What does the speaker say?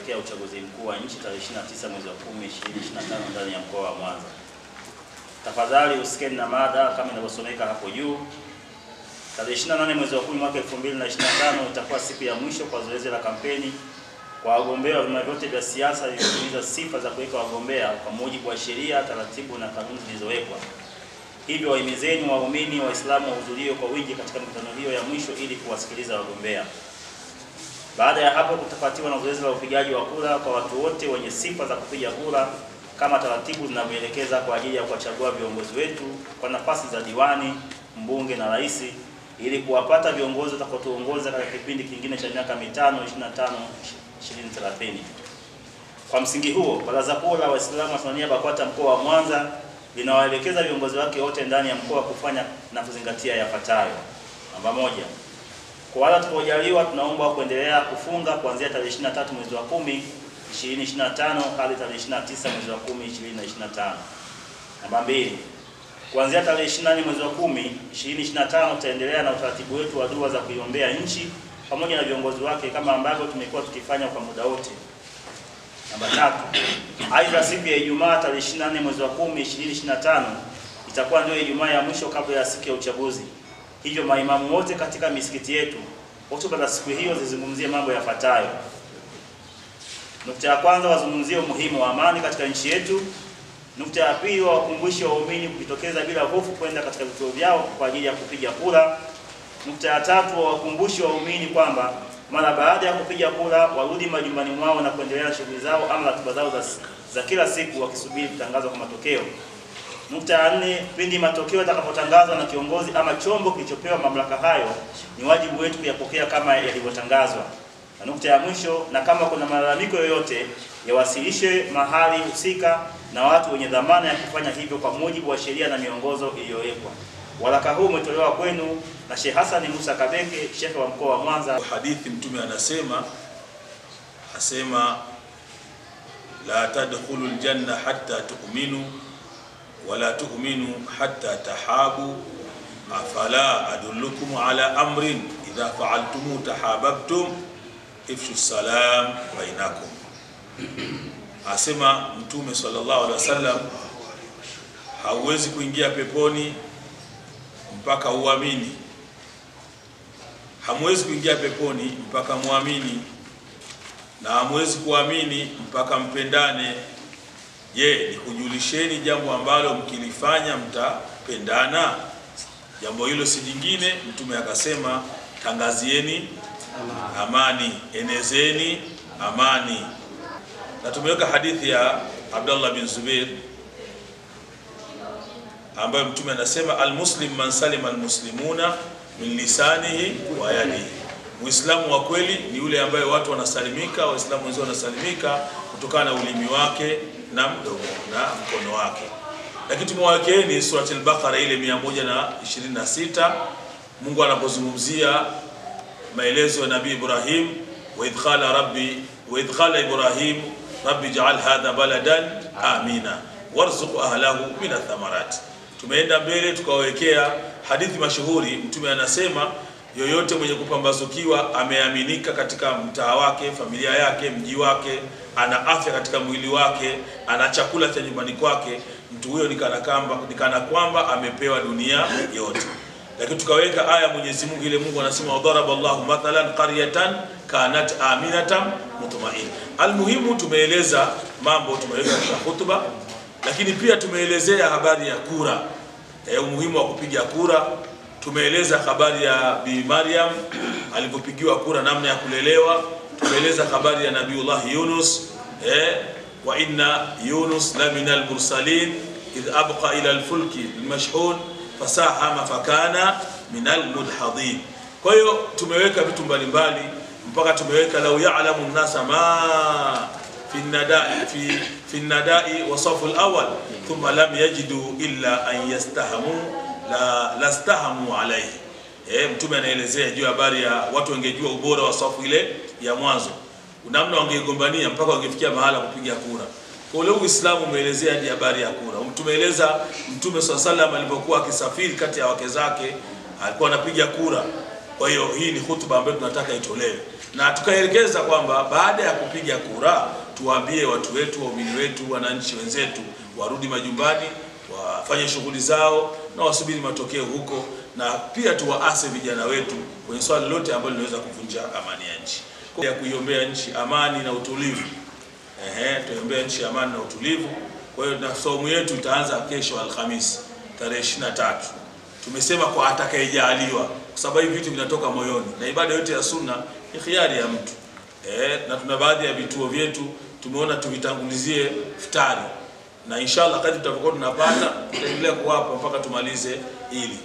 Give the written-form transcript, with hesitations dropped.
kuelekea uchaguzi mkuu wa nchi tarehe 29 mwezi wa 10 2025 ndani ya mkoa wa Mwanza. Tafadhali usikeni na mada kama inavyosomeka hapo juu. Tarehe 28 mwezi wa 10 mwaka 2025 itakuwa siku ya mwisho kwa zoezi la kampeni kwa wagombea wa vyama vyote vya siasa zilizotimiza sifa za kuweka wagombea kwa mujibu wa sheria, taratibu na kanuni zilizowekwa. Hivyo wahimizeni waumini Waislamu wahudhurie kwa wingi katika mikutano hiyo ya mwisho ili kuwasikiliza wagombea. Baada ya hapo kutafuatiwa na zoezi la upigaji wa kura kwa watu wote wenye sifa za kupiga kura kama taratibu zinavyoelekeza kwa ajili ya kuwachagua viongozi wetu kwa nafasi za diwani, mbunge na rais ili kuwapata viongozi watakaotuongoza katika kipindi kingine cha miaka mitano 2030. Kwa msingi huo, Baraza Kuu la Waislamu wa Tanzania BAKWATA mkoa wa Mwanza linawaelekeza viongozi wake wote ndani ya mkoa kufanya na kuzingatia yafuatayo. Namba moja, kwa wale tutakaojaliwa tunaomba kuendelea kufunga kuanzia tarehe 23 mwezi wa 10 2025 hadi tarehe 29 mwezi wa 10 2025. Namba mbili, kuanzia tarehe 24 mwezi wa 10 2025 tutaendelea na utaratibu wetu wa dua za kuiombea nchi pamoja na viongozi wake kama ambavyo tumekuwa tukifanya kwa muda wote. Namba tatu, aidha siku ya Ijumaa tarehe 24 mwezi wa 10 2025 itakuwa ndio Ijumaa ya mwisho kabla ya siku ya uchaguzi. Hivyo maimamu wote katika misikiti yetu hotuba za siku hiyo zizungumzie mambo yafuatayo. Nukta ya kwanza, wazungumzie umuhimu wa amani katika nchi yetu. Nukta ya pili, wakumbushe waumini kujitokeza bila hofu kwenda katika vituo vyao kwa ajili ya kupiga kura. Nukta ya tatu, wakumbushe waumini kwamba mara baada ya kupiga kura warudi majumbani mwao na kuendelea na shughuli zao ama ratiba zao za kila siku wakisubiri kutangazwa kwa matokeo. Nukta ya nne, pindi matokeo yatakapotangazwa na kiongozi ama chombo kilichopewa mamlaka hayo, ni wajibu wetu kuyapokea kama yalivyotangazwa. Na nukta ya mwisho, na kama kuna malalamiko yoyote yawasilishwe mahali husika na watu wenye dhamana ya kufanya hivyo kwa mujibu wa sheria na miongozo iliyowekwa. Waraka huu umetolewa kwenu na Sheikh Hassan Musa Kabeke, Sheikh wa mkoa wa Mwanza. Hadithi Mtume asema la tadkhulul janna hatta tu'minu wala tu'minu hatta tahabu afala adullukum ala amrin idha fa'altum tahabbtum ifshu salam bainakum. Asema Mtume sallallahu alaihi wasallam, hauwezi kuingia peponi mpaka uamini. Hamwezi kuingia peponi mpaka muamini, na hamwezi kuamini mpaka mpendane. Je, nikujulisheni jambo ambalo mkilifanya mtapendana? Jambo hilo si jingine, Mtume akasema, tangazieni amani, enezeni amani. Na tumeweka hadithi ya Abdullah bin Zubair ambayo Mtume anasema, almuslim man salima almuslimuna min lisanihi wa yadihi. Muislamu wa kweli ni yule ambaye watu wanasalimika, waislamu wenzao wanasalimika kutokana na ulimi wake na mdomo na mkono wake. Lakini tumewakeeni sura al-Baqara ile 126, Mungu anapozungumzia maelezo ya Nabii Ibrahim, wa idh qala Ibrahim rabbi ij'al hadha baladan amina warzuq ahlahu min ath-thamarat. Tumeenda mbele tukawekea hadithi mashuhuri. Mtume anasema, yoyote mwenye kupambazukiwa ameaminika katika mtaa wake, familia yake, mji wake, ana afya katika mwili wake, ana chakula cha nyumbani kwake, mtu huyo ni kana kwamba amepewa dunia yote. Lakini tukaweka aya Mwenyezi Mungu ile Mungu anasema, wadaraballahu mathalan qaryatan kanat aminatan mutma'in. Almuhimu tumeeleza mambo, tumeweka katika hutuba, lakini pia tumeelezea habari ya kura, umuhimu wa kupiga kura. Tumeeleza habari ya Bi Maryam alipopigiwa kura, namna ya kulelewa. Tumeeleza habari ya Nabiullah Yunus, wa inna Yunus la minal mursalin idh abqa ila alfulki almashhun fasahama fakana minal mudhadhin. Kwa hiyo tumeweka vitu mbalimbali mpaka tumeweka law ya'lamu an-nasa ma fi an-nada'i wa safu al-awwal thumma lam yajidu illa an yastahamu lastahamu alayhi. Mtume anaelezea juu habari ya watu wangejua ubora wa safu ile ya mwanzo, namna wangegombania mpaka wangefikia mahala kupiga kura. Kwa hiyo Uislamu umeelezea hadi habari ya kura. Tumeeleza Mtume sallallahu alipokuwa akisafiri kati ya wake zake alikuwa anapiga kura. Kwa hiyo hii ni hutuba hutuba ambayo tunataka itolewe, na tukaelekeza kwamba baada ya kupiga kura tuwaambie watu wetu, waumini wetu, wananchi wenzetu warudi majumbani, wafanye shughuli zao na wasubiri matokeo huko, na pia tuwaase vijana wetu kwenye swali lote ambalo linaweza kuvunja amani ya nchi, ya kuiombea nchi amani na utulivu. Tuiombea nchi amani na utulivu. Kwa hiyo na saumu yetu itaanza kesho Alhamisi tarehe 23. Tumesema kwa atakayejaliwa, kwa sababu hivi vitu vinatoka moyoni, na ibada yote ya sunna ni khiari ya mtu. Na tuna baadhi ya vituo vyetu tumeona tuvitangulizie iftari, na inshallah kadri tutakuwa tunapata tutaendelea kuwapa mpaka tumalize hili.